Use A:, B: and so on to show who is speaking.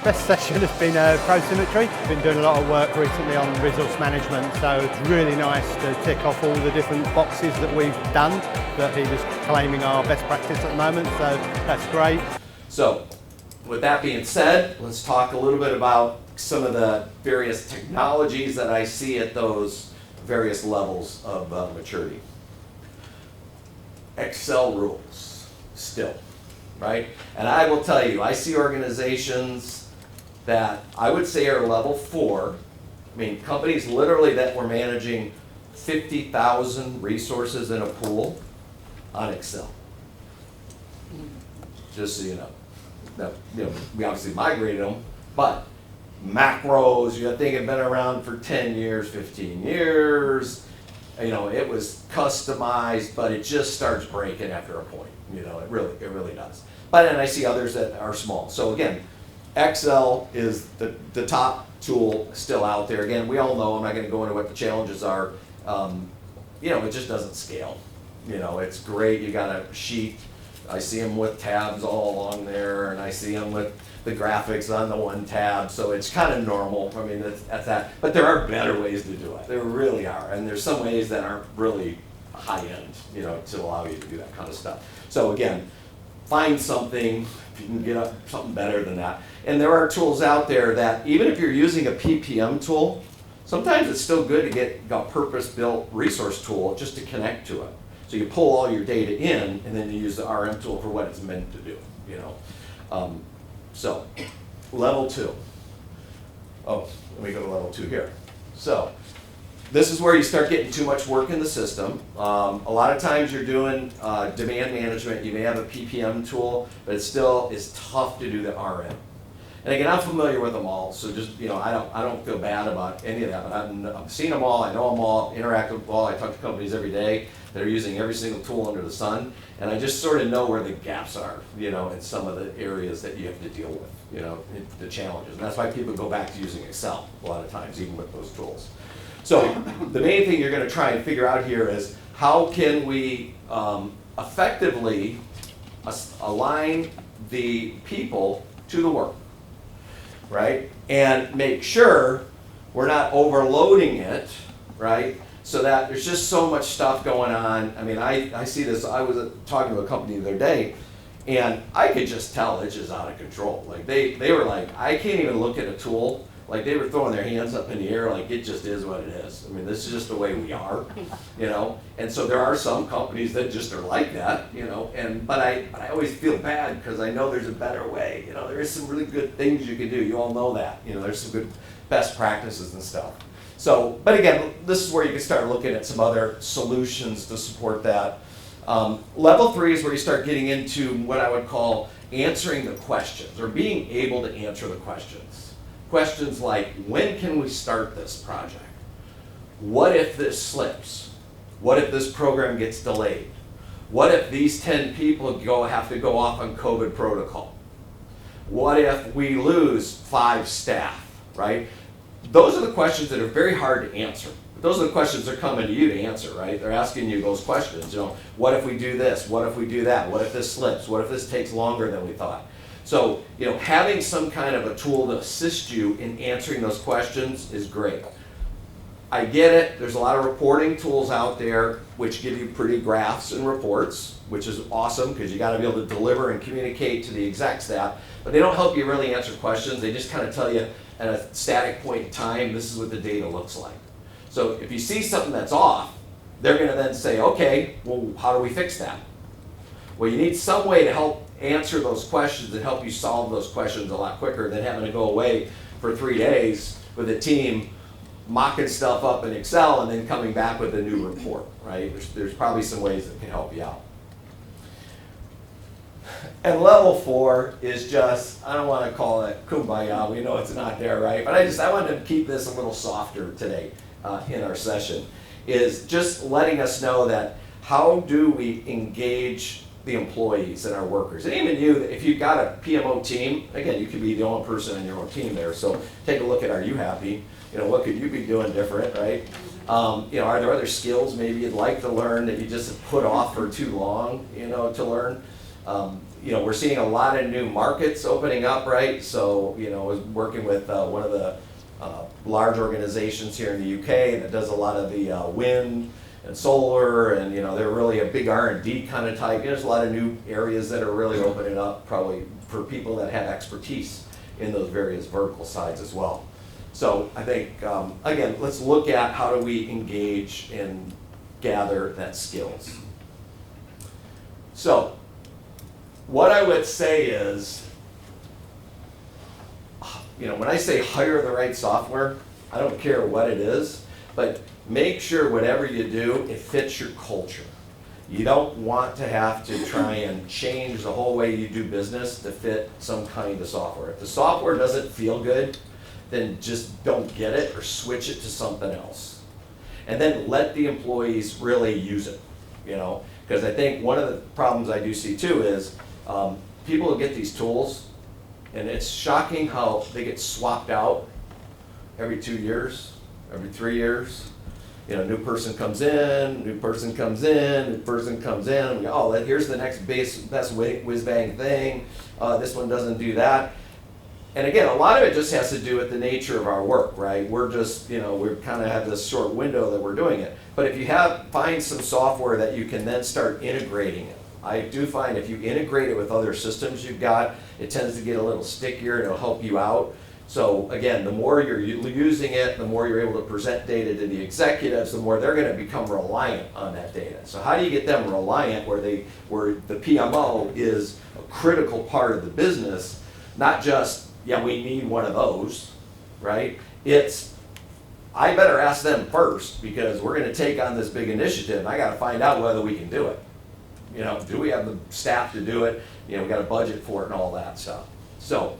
A: Best session has been Pro-Symmetry. Been doing a lot of work recently on resource management, so it's really nice to tick off all the different boxes that we've done that he was claiming are best practice at the moment, so that's great.
B: So, with that being said, let's talk a little bit about some of the various technologies that I see at those various levels of maturity. Excel rules, still, right? And I will tell you, I see organizations that I would say are level 4. I mean, companies literally that were managing 50,000 resources in a pool on Excel. Just so you know. Now, we obviously migrated them, but macros, I think have been around for 10 years, 15 years. It was customized, but it just starts breaking after a point. It really does. But then I see others that are small. So again, Excel is the top tool still out there. Again, we all know, I'm not going to go into what the challenges are. It just doesn't scale. It's great. You got a sheet. I see them with tabs all along there, and I see them with the graphics on the one tab. So it's kind of normal. I mean, that's that. But there are better ways to do it. There really are. And there's some ways that aren't really high end, to allow you to do that kind of stuff. So again, find something, if you can get something better than that. And there are tools out there that, even if you're using a PPM tool, sometimes it's still good to get a purpose-built resource tool just to connect to it. So you pull all your data in, and then you use the RM tool for what it's meant to do. So, level 2. Oh, let me go to level 2 here. So, this is where you start getting too much work in the system. A lot of times you're doing demand management. You may have a PPM tool, but it still is tough to do the RM. And again, I'm familiar with them all, so just, I don't feel bad about any of that, but I've seen them all, I know them all, interact with them all. I talk to companies every day that are using every single tool under the sun, and I just sort of know where the gaps are, in some of the areas that you have to deal with, the challenges. And that's why people go back to using Excel a lot of times, even with those tools. So the main thing you're going to try and figure out here is how can we effectively align the people to the work, right? And make sure we're not overloading it, right? So that there's just so much stuff going on. I mean, I see this. I was talking to a company the other day, and I could just tell it's just out of control. Like they were like, I can't even look at a tool. Like they were throwing their hands up in the air like it just is what it is. I mean, this is just the way we are, And so there are some companies that just are like that, but I always feel bad because I know there's a better way. There is some really good things you can do. You all know that. There's some good best practices and stuff. So, but again, this is where you can start looking at some other solutions to support that. Level 3 is where you start getting into what I would call answering the questions or being able to answer the questions. Questions like, when can we start this project? What if this slips? What if this program gets delayed? What if these 10 people have to go off on COVID protocol? What if we lose 5 staff, right? Those are the questions that are very hard to answer. Those are the questions they're coming to you to answer, right? They're asking you those questions. What if we do this? What if we do that? What if this slips? What if this takes longer than we thought? So, having some kind of a tool to assist you in answering those questions is great. I get it. There's a lot of reporting tools out there which give you pretty graphs and reports, which is awesome because you got to be able to deliver and communicate to the exec staff. But they don't help you really answer questions. They just kind of tell you at a static point in time, this is what the data looks like. So if you see something that's off, they're going to then say, okay, well, how do we fix that? Well, you need some way to help answer those questions and help you solve those questions a lot quicker than having to go away for 3 days with a team mocking stuff up in Excel and then coming back with a new report, right? There's probably some ways that can help you out. And level 4 is just, I don't want to call it kumbaya, we know it's not there, right? But I wanted to keep this a little softer today in our session, is just letting us know that how do we engage the employees and our workers. And even you, if you've got a PMO team, again, you could be the only person on your own team there, so take a look at, are you happy? What could you be doing different, right? Are there other skills maybe you'd like to learn that you just put off for too long, to learn? We're seeing a lot of new markets opening up, right? So, I was working with one of the large organizations here in the UK that does a lot of the wind and solar, and they're really a big R&D kind of type. There's a lot of new areas that are really opening up, probably for people that have expertise in those various vertical sides as well. So I think, again, let's look at how do we engage and gather that skills. So what I would say is, when I say hire the right software, I don't care what it is, but make sure whatever you do, it fits your culture. You don't want to have to try and change the whole way you do business to fit some kind of software. If the software doesn't feel good, then just don't get it or switch it to something else. And then let the employees really use it, because I think one of the problems I do see too is people will get these tools, and it's shocking how they get swapped out every 2 years, every 3 years. New person comes in, new person comes in, new person comes in, and we go, oh, here's the next best whiz-bang thing. This one doesn't do that. And again, a lot of it just has to do with the nature of our work, right? We're just, we kind of have this short window that we're doing it. But if you find some software that you can then start integrating it. I do find if you integrate it with other systems you've got, it tends to get a little stickier and it'll help you out. So again, the more you're using it, the more you're able to present data to the executives, the more they're going to become reliant on that data. So how do you get them reliant where the PMO is a critical part of the business, not just, yeah, we need one of those, right? It's, I better ask them first because we're going to take on this big initiative and I got to find out whether we can do it. Do we have the staff to do it? We got a budget for it and all that stuff. So